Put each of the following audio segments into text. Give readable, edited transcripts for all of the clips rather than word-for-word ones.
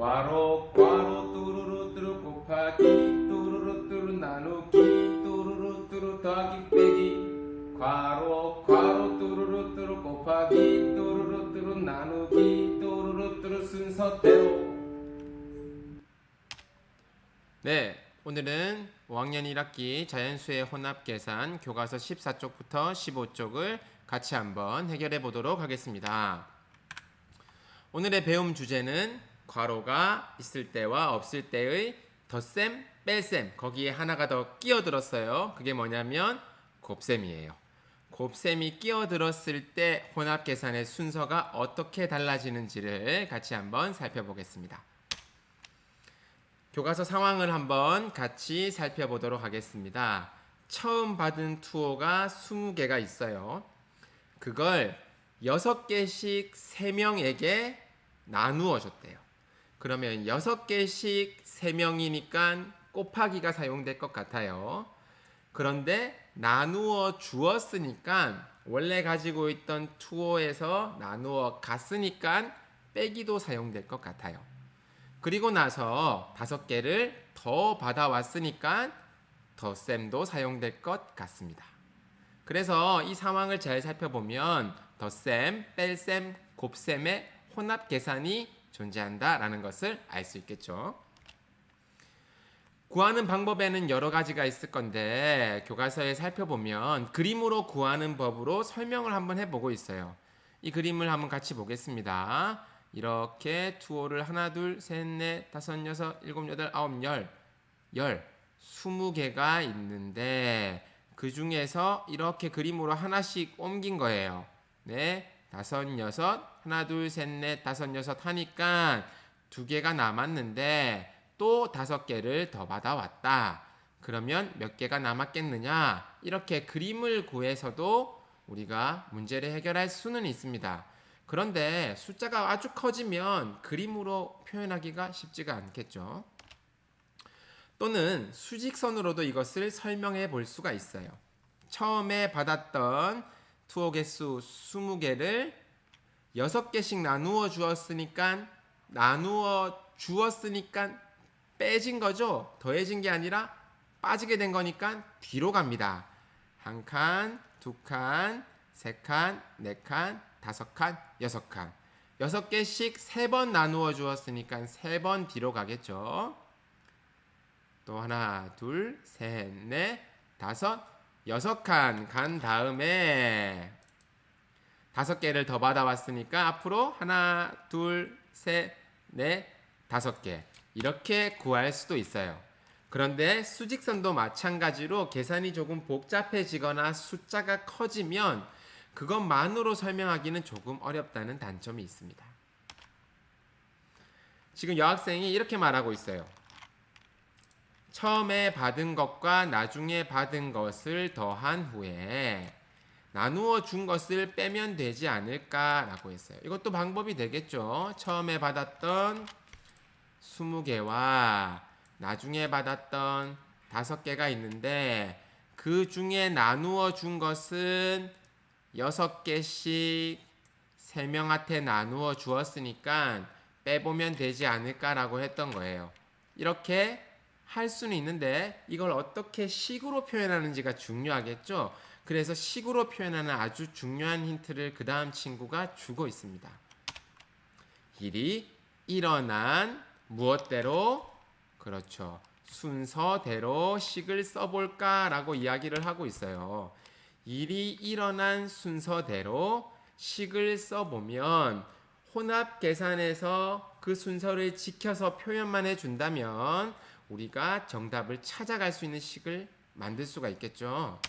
괄호 괄호 뚜루루 뚜루 곱하기 뚜루루 뚜루 나누기 뚜루루 뚜루 더하기 빼기 괄호 괄호 뚜루루 뚜루 곱하기 뚜루루 뚜루 나누기 뚜루루 뚜루 순서대로. 네, 오늘은 5학년 1학기 자연수의 혼합계산 교과서 14쪽부터 15쪽을 같이 한번 해결해 보도록 하겠습니다. 오늘의 배움 주제는 괄호가 있을 때와 없을 때의 덧셈, 뺄셈, 거기에 하나가 더 끼어들었어요. 그게 뭐냐면 곱셈이에요. 곱셈이 끼어들었을 때 혼합계산의 순서가 어떻게 달라지는지를 같이 한번 살펴보겠습니다. 교과서 상황을 한번 같이 살펴보도록 하겠습니다. 처음 받은 투호가 20개가 있어요. 그걸 6개씩 3명에게 나누어 줬대요. 그러면 6개씩 3명이니까 곱하기가 사용될 것 같아요. 그런데 나누어 주었으니까 원래 가지고 있던 투호에서 나누어 갔으니까 빼기도 사용될 것 같아요. 그리고 나서 5개를 더 받아왔으니까 덧셈도 사용될 것 같습니다. 그래서 이 상황을 잘 살펴보면 덧셈, 뺄셈, 곱셈의 혼합 계산이 존재한다라는 것을 알 수 있겠죠. 구하는 방법에는 여러 가지가 있을 건데 교과서에 살펴보면 그림으로 구하는 법으로 설명을 한번 해보고 있어요. 이 그림을 한번 같이 보겠습니다. 이렇게 투호를 하나, 둘, 셋, 넷, 다섯, 여섯, 일곱, 여덟, 아홉, 열, 20개가 있는데 그 중에서 이렇게 그림으로 하나씩 옮긴 거예요. 네, 다섯, 여섯, 하나, 둘, 셋, 넷, 다섯, 여섯 하니까 2개가 남았는데 또 5개를 더 받아왔다. 그러면 몇 개가 남았겠느냐? 이렇게 그림을 구해서도 우리가 문제를 해결할 수는 있습니다. 그런데 숫자가 아주 커지면 그림으로 표현하기가 쉽지가 않겠죠. 또는 수직선으로도 이것을 설명해 볼 수가 있어요. 처음에 받았던 투호 개수 20개를 6개씩 나누어 주었으니까 빼진 거죠. 더해진 게 아니라 빠지게 된 거니까 뒤로 갑니다. 1칸, 2칸, 3칸, 4칸, 5칸, 6칸. 6개씩 3번 나누어 주었으니까 3번 뒤로 가겠죠. 또 하나, 둘, 셋, 넷, 다섯, 6칸 간 다음에 5개를 더 받아왔으니까 앞으로 하나, 둘, 셋, 넷, 5개. 이렇게 구할 수도 있어요. 그런데 수직선도 마찬가지로 계산이 조금 복잡해지거나 숫자가 커지면 그것만으로 설명하기는 조금 어렵다는 단점이 있습니다. 지금 여학생이 이렇게 말하고 있어요. 처음에 받은 것과 나중에 받은 것을 더한 후에 나누어 준 것을 빼면 되지 않을까라고 했어요. 이것도 방법이 되겠죠. 처음에 받았던 20개와 나중에 받았던 5개가 있는데 그 중에 나누어 준 것은 6개씩 3명한테 나누어 주었으니까 빼보면 되지 않을까라고 했던 거예요. 이렇게 할 수는 있는데 이걸 어떻게 식으로 표현하는지가 중요하겠죠. 그래서 식으로 표현하는 아주 중요한 힌트를 그 다음 친구가 주고 있습니다. 일이 일어난 무엇대로? 그렇죠. 순서대로 식을 써볼까라고 이야기를 하고 있어요. 일이 일어난 순서대로 식을 써보면 혼합 계산에서 그 순서를 지켜서 표현만 해준다면 우리가 정답을 찾아갈 수 있는 식을 만들 수가 있겠죠.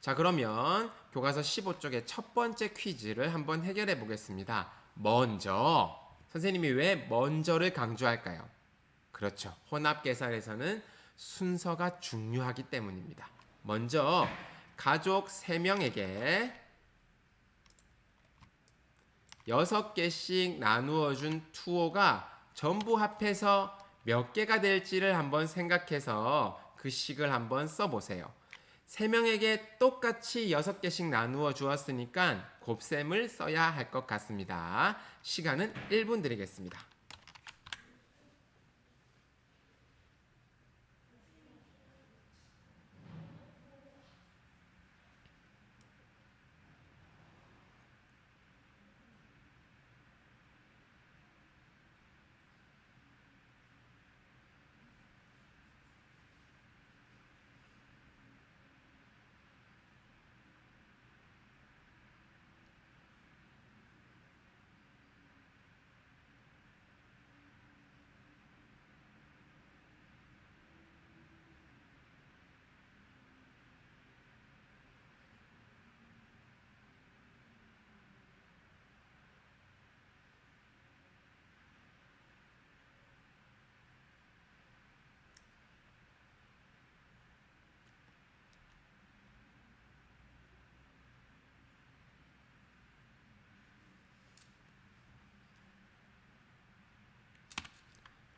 자, 그러면 교과서 15쪽의 첫 번째 퀴즈를 한번 해결해 보겠습니다. 먼저, 선생님이 왜 먼저를 강조할까요? 그렇죠. 혼합 계산에서는 순서가 중요하기 때문입니다. 먼저 가족 3명에게 6개씩 나누어 준 투호가 전부 합해서 몇 개가 될지를 한번 생각해서 그 식을 한번 써보세요. 3명에게 똑같이 6개씩 나누어 주었으니까 곱셈을 써야 할 것 같습니다. 시간은 1분 드리겠습니다.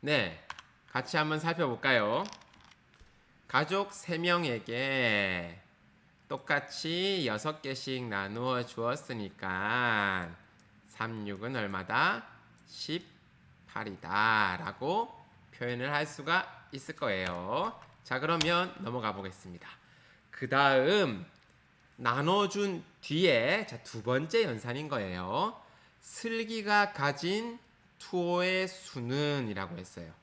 네, 같이 한번 살펴볼까요? 가족 3명에게 똑같이 6개씩 나누어 주었으니까 3, 6은 얼마다? 18이다 라고 표현을 할 수가 있을 거예요. 자, 그러면 넘어가 보겠습니다. 그 다음 나눠준 뒤에 자, 두 번째 연산인 거예요. 슬기가 가진 투호의 수는 이라고 했어요.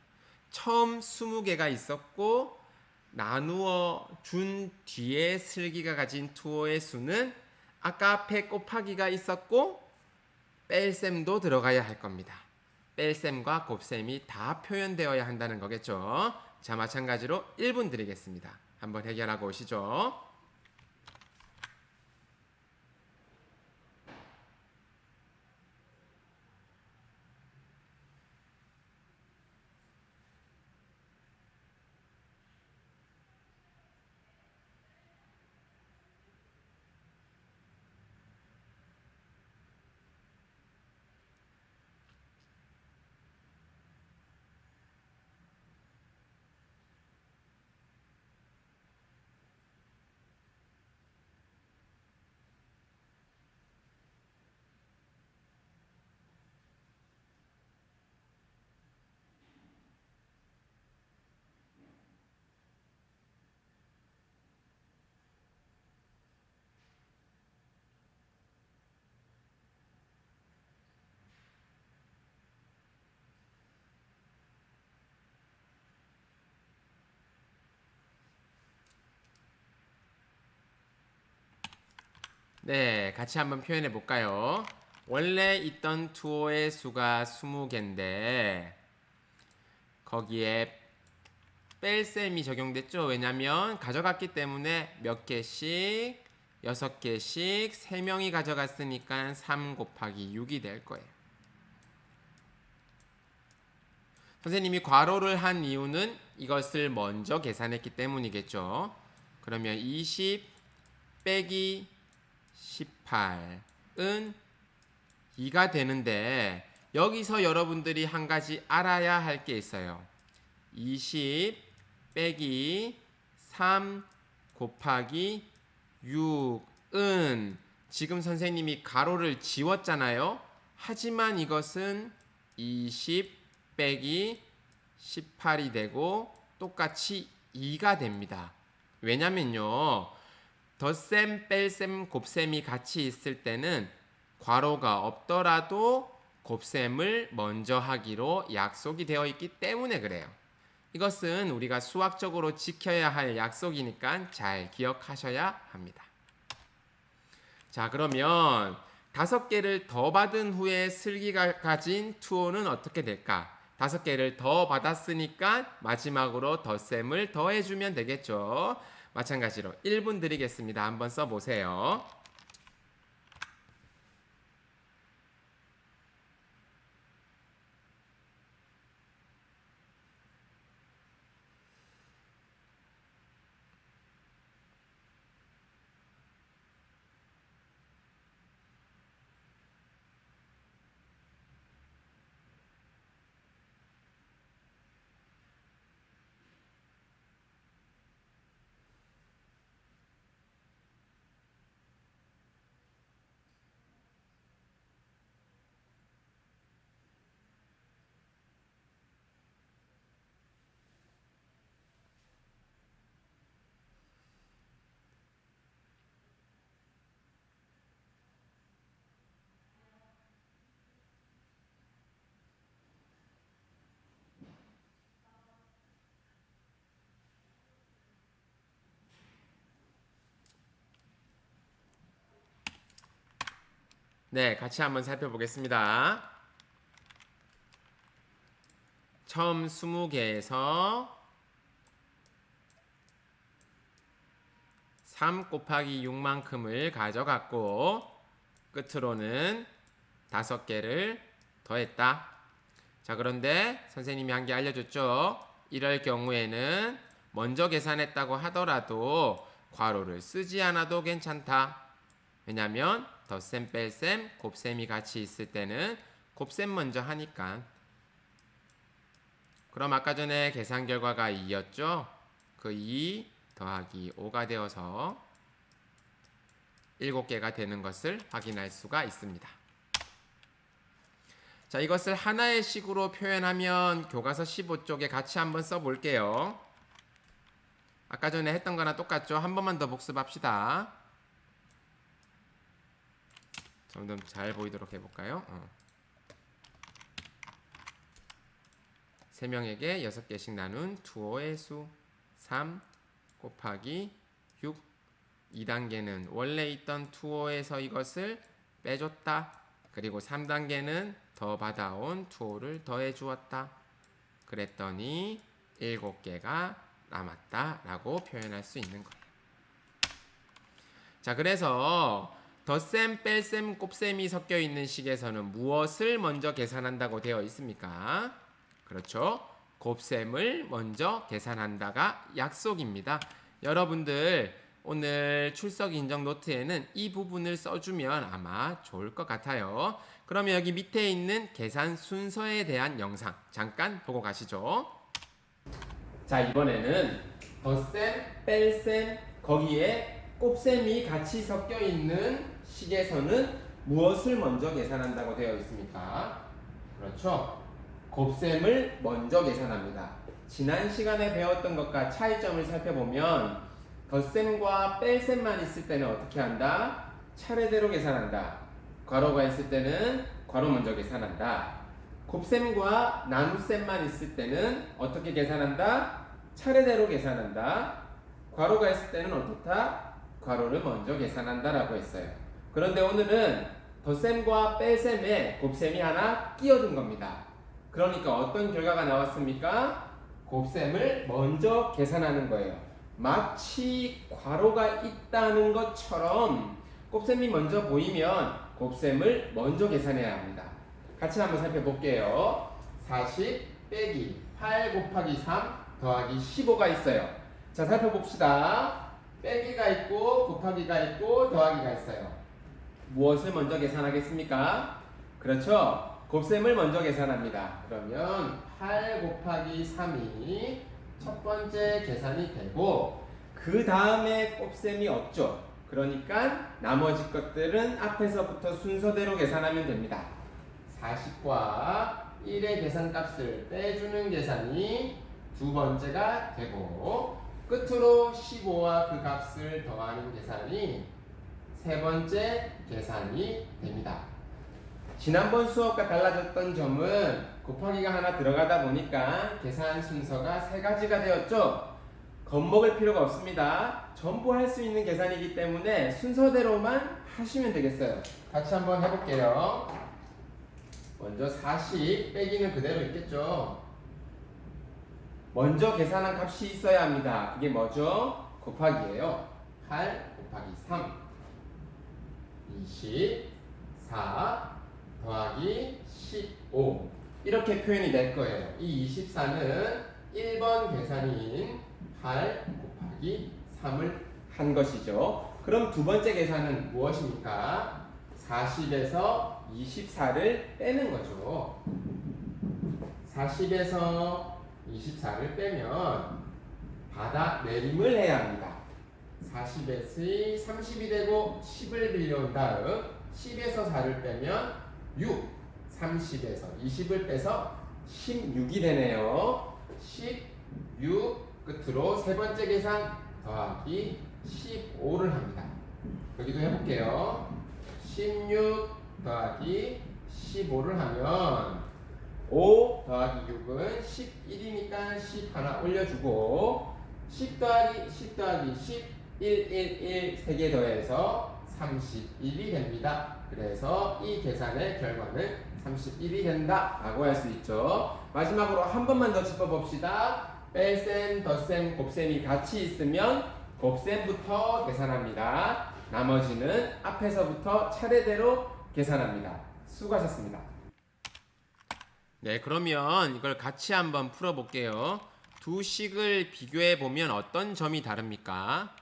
처음 20개가 있었고 나누어 준 뒤에 슬기가 가진 투호의 수는 아까 앞에 곱하기가 있었고 뺄셈도 들어가야 할 겁니다. 뺄셈과 곱셈이 다 표현되어야 한다는 거겠죠. 자, 마찬가지로 1분 드리겠습니다. 한번 해결하고 오시죠. 네, 같이 한번 표현해 볼까요? 원래 있던 투호의 수가 20개인데 거기에 뺄셈이 적용됐죠. 왜냐면 가져갔기 때문에 몇 개씩 6개씩 3명이 가져갔으니까 3 곱하기 6이 될 거예요. 선생님이 괄호를 한 이유는 이것을 먼저 계산했기 때문이겠죠. 그러면 20 빼기 18은 2가 되는데 여기서 여러분들이 한 가지 알아야 할 게 있어요. 20 빼기 3 곱하기 6은 지금 선생님이 가로를 지웠잖아요. 하지만 이것은 20 빼기 18이 되고 똑같이 2가 됩니다. 왜냐면요. 덧셈, 뺄셈, 곱셈이 같이 있을 때는 괄호가 없더라도 곱셈을 먼저 하기로 약속이 되어 있기 때문에 그래요. 이것은 우리가 수학적으로 지켜야 할 약속이니까 잘 기억하셔야 합니다. 자, 그러면 5개를 더 받은 후에 슬기가 가진 투호는 어떻게 될까? 5개를 더 받았으니까 마지막으로 덧셈을 더해주면 되겠죠. 마찬가지로 1분 드리겠습니다. 한번 써보세요. 네, 같이 한번 살펴보겠습니다. 처음 20개에서 3 곱하기 6만큼을 가져갔고 끝으로는 5개를 더했다. 자, 그런데 선생님이 한 개 알려줬죠. 이럴 경우에는 먼저 계산했다고 하더라도 괄호를 쓰지 않아도 괜찮다. 왜냐면 덧셈, 뺄셈, 곱셈이 같이 있을 때는 곱셈 먼저 하니까 그럼 아까 전에 계산 결과가 2였죠? 그 2 더하기 5가 되어서 7개가 되는 것을 확인할 수가 있습니다. 자, 이것을 하나의 식으로 표현하면 교과서 15쪽에 같이 한번 써볼게요. 아까 전에 했던 거랑 똑같죠? 한 번만 더 복습합시다. 좀 잘 보이도록 해볼까요? 3명에게 6개씩 나눈 투호의 수 3 곱하기 6. 2단계는 원래 있던 투호에서 이것을 빼줬다. 그리고 3단계는 더 받아온 투호를 더해 주었다. 그랬더니 7개가 남았다 라고 표현할 수 있는 거예요. 자, 그래서 덧셈, 뺄셈, 곱셈이 섞여 있는 식에서는 무엇을 먼저 계산한다고 되어 있습니까? 그렇죠. 곱셈을 먼저 계산한다가 약속입니다. 여러분들 오늘 출석 인정 노트에는 이 부분을 써주면 아마 좋을 것 같아요. 그러면 여기 밑에 있는 계산 순서에 대한 영상 잠깐 보고 가시죠. 자, 이번에는 덧셈, 뺄셈, 거기에 곱셈이 같이 섞여 있는 식에서는 무엇을 먼저 계산한다고 되어 있습니까? 그렇죠. 곱셈을 먼저 계산합니다. 지난 시간에 배웠던 것과 차이점을 살펴보면 덧셈과 뺄셈만 있을 때는 어떻게 한다? 차례대로 계산한다. 괄호가 있을 때는 괄호 먼저 계산한다. 곱셈과 나눗셈만 있을 때는 어떻게 계산한다? 차례대로 계산한다. 괄호가 있을 때는 어떻다? 괄호를 먼저 계산한다 라고 했어요. 그런데 오늘은 덧셈과 뺄셈에 곱셈이 하나 끼어든 겁니다. 그러니까 어떤 결과가 나왔습니까? 곱셈을 먼저 계산하는 거예요. 마치 괄호가 있다는 것처럼 곱셈이 먼저 보이면 곱셈을 먼저 계산해야 합니다. 같이 한번 살펴볼게요. 40 빼기 8 곱하기 3 더하기 15가 있어요. 자, 살펴봅시다. 빼기가 있고 곱하기가 있고 더하기가 있어요. 무엇을 먼저 계산하겠습니까? 그렇죠. 곱셈을 먼저 계산합니다. 그러면 8 곱하기 3이 첫 번째 계산이 되고 그 다음에 곱셈이 없죠. 그러니까 나머지 것들은 앞에서부터 순서대로 계산하면 됩니다. 40과 1의 계산값을 빼주는 계산이 두 번째가 되고 끝으로 15와 그 값을 더하는 계산이 세 번째 계산이 됩니다. 지난번 수업과 달라졌던 점은 곱하기가 하나 들어가다 보니까 계산 순서가 세 가지가 되었죠. 겁먹을 필요가 없습니다. 전부 할 수 있는 계산이기 때문에 순서대로만 하시면 되겠어요. 같이 한번 해볼게요. 먼저 40 빼기는 그대로 있겠죠. 먼저 계산한 값이 있어야 합니다. 그게 뭐죠? 곱하기예요. 8 곱하기 3 24 더하기 15 이렇게 표현이 될 거예요. 이 24는 1번 계산인 8 곱하기 3을 한 것이죠. 그럼 두 번째 계산은 무엇입니까? 40에서 24를 빼는 거죠. 40에서 24를 빼면 받아내림을 해야 합니다. 40에서 30이 되고 10을 빌려온 다음 10에서 4를 빼면 6, 30에서 20을 빼서 16이 되네요. 16 끝으로 세 번째 계산 더하기 15를 합니다. 여기도 해볼게요. 16 더하기 15를 하면 5 더하기 6은 11이니까 10 하나 올려주고 10 더하기 10 더하기 10 1, 1, 1 3개 더해서 31이 됩니다. 그래서 이 계산의 결과는 31이 된다 라고 할 수 있죠. 마지막으로 한 번만 더 짚어봅시다. 뺄셈, 덧셈, 곱셈이 같이 있으면 곱셈부터 계산합니다. 나머지는 앞에서부터 차례대로 계산합니다. 수고하셨습니다. 네, 그러면 이걸 같이 한번 풀어볼게요. 두 식을 비교해 보면 어떤 점이 다릅니까?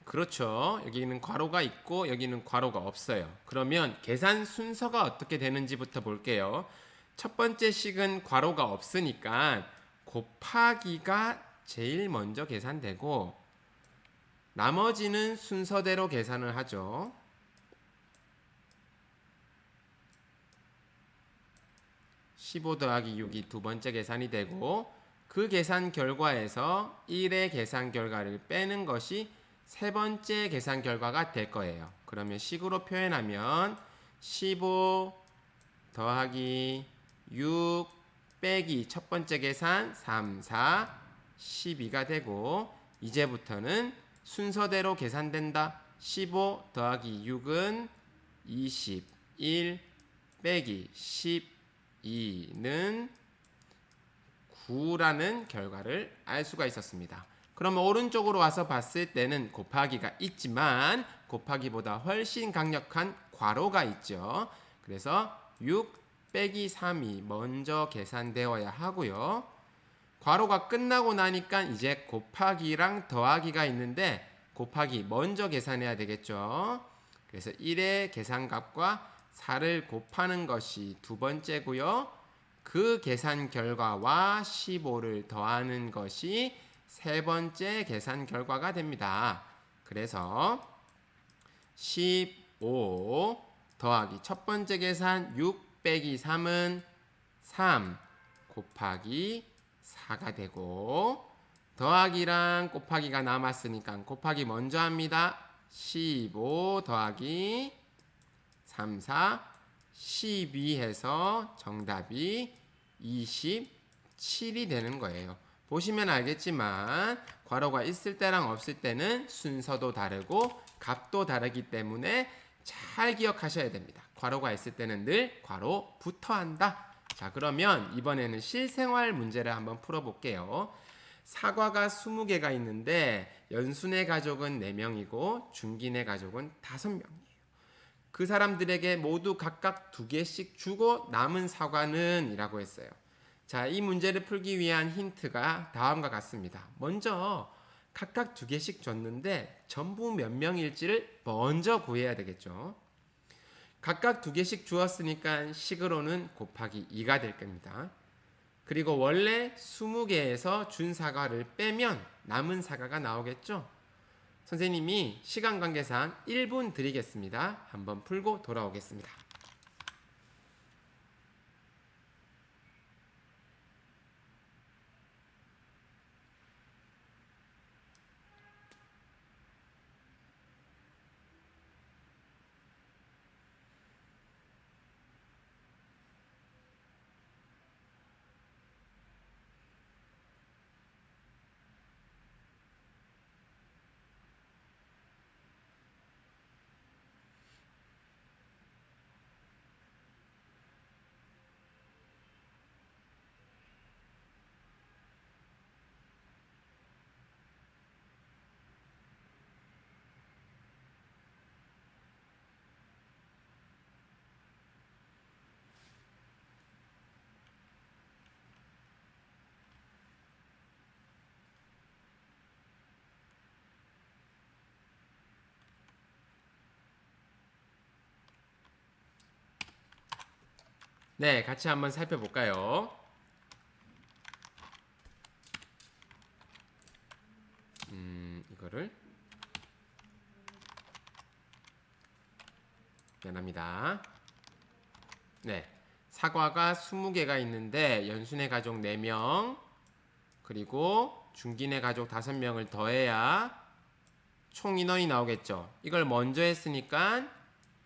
그렇죠. 여기는 괄호가 있고 여기는 괄호가 없어요. 그러면 계산 순서가 어떻게 되는지부터 볼게요. 첫 번째 식은 괄호가 없으니까 곱하기가 제일 먼저 계산되고 나머지는 순서대로 계산을 하죠. 15 더하기 6이 두 번째 계산이 되고 그 계산 결과에서 1의 계산 결과를 빼는 것이 세 번째 계산 결과가 될 거예요. 그러면 식으로 표현하면 15 더하기 6 빼기 첫 번째 계산 3, 4, 12가 되고 이제부터는 순서대로 계산된다. 15 더하기 6은 21 빼기 12는 9라는 결과를 알 수가 있었습니다. 그럼 오른쪽으로 와서 봤을 때는 곱하기가 있지만 곱하기보다 훨씬 강력한 괄호가 있죠. 그래서 6 빼기 3이 먼저 계산되어야 하고요. 괄호가 끝나고 나니까 이제 곱하기랑 더하기가 있는데 곱하기 먼저 계산해야 되겠죠. 그래서 1의 계산값과 4를 곱하는 것이 두 번째고요. 그 계산 결과와 15를 더하는 것이 세 번째 계산 결과가 됩니다. 그래서 15 더하기 첫 번째 계산 6 빼기 3은 3 곱하기 4가 되고 더하기랑 곱하기가 남았으니까 곱하기 먼저 합니다. 15 더하기 3, 4, 12 해서 정답이 27이 되는 거예요. 보시면 알겠지만 괄호가 있을 때랑 없을 때는 순서도 다르고 값도 다르기 때문에 잘 기억하셔야 됩니다. 괄호가 있을 때는 늘 괄호부터 한다. 자, 그러면 이번에는 실생활 문제를 한번 풀어볼게요. 사과가 20개가 있는데 연순의 가족은 4명이고 중긴의 가족은 5명이에요. 그 사람들에게 모두 각각 2개씩 주고 남은 사과는 이라고 했어요. 자, 이 문제를 풀기 위한 힌트가 다음과 같습니다. 먼저 각각 2개씩 줬는데 전부 몇 명일지를 먼저 구해야 되겠죠. 각각 2개씩 주었으니까 식으로는 곱하기 2가 될 겁니다. 그리고 원래 20개에서 준 사과를 빼면 남은 사과가 나오겠죠. 선생님이 시간 관계상 1분 드리겠습니다. 한번 풀고 돌아오겠습니다. 네, 같이 한번 살펴볼까요? 이거를 미안합니다. 네, 사과가 20개가 있는데 연순의 가족 4명 그리고 중긴의 가족 5명을 더해야 총 인원이 나오겠죠. 이걸 먼저 했으니까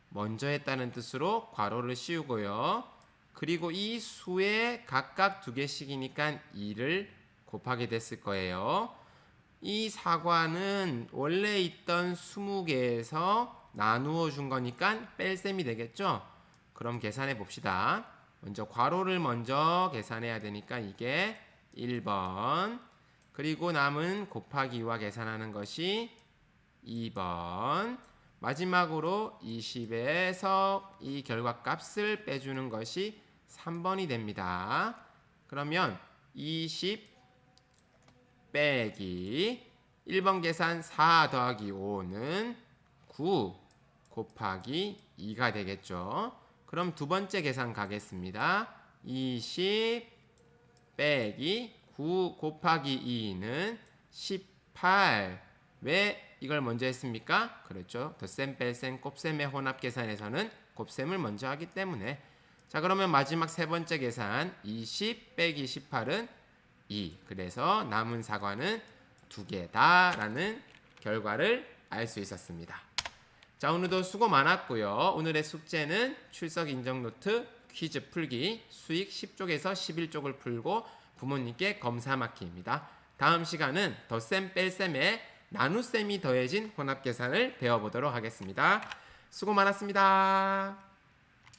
먼저 했다는 뜻으로 괄호를 씌우고요. 그리고 이 수에 각각 2개씩이니까 2를 곱하게 됐을 거예요. 이 사과는 원래 있던 20개에서 나누어 준 거니까 뺄셈이 되겠죠. 그럼 계산해 봅시다. 먼저 괄호를 먼저 계산해야 되니까 이게 1번 그리고 남은 곱하기와 계산하는 것이 2번 마지막으로 20에서 이 결과값을 빼주는 것이 3번이 됩니다. 그러면 20 빼기 1번 계산 4 더하기 5는 9 곱하기 2가 되겠죠. 그럼 두 번째 계산 가겠습니다. 20 빼기 9 곱하기 2는 18. 왜 이걸 먼저 했습니까? 그렇죠. 덧셈, 뺄셈, 곱셈의 혼합 계산에서는 곱셈을 먼저 하기 때문에. 자, 그러면 마지막 세 번째 계산 20 빼기 18은 2. 그래서 남은 사과는 2개다라는 결과를 알 수 있었습니다. 자, 오늘도 수고 많았고요. 오늘의 숙제는 출석 인정 노트 퀴즈 풀기 수익 10쪽에서 11쪽을 풀고 부모님께 검사 맞기입니다. 다음 시간은 덧셈 뺄셈에 나눗셈이 더해진 혼합 계산을 배워보도록 하겠습니다. 수고 많았습니다.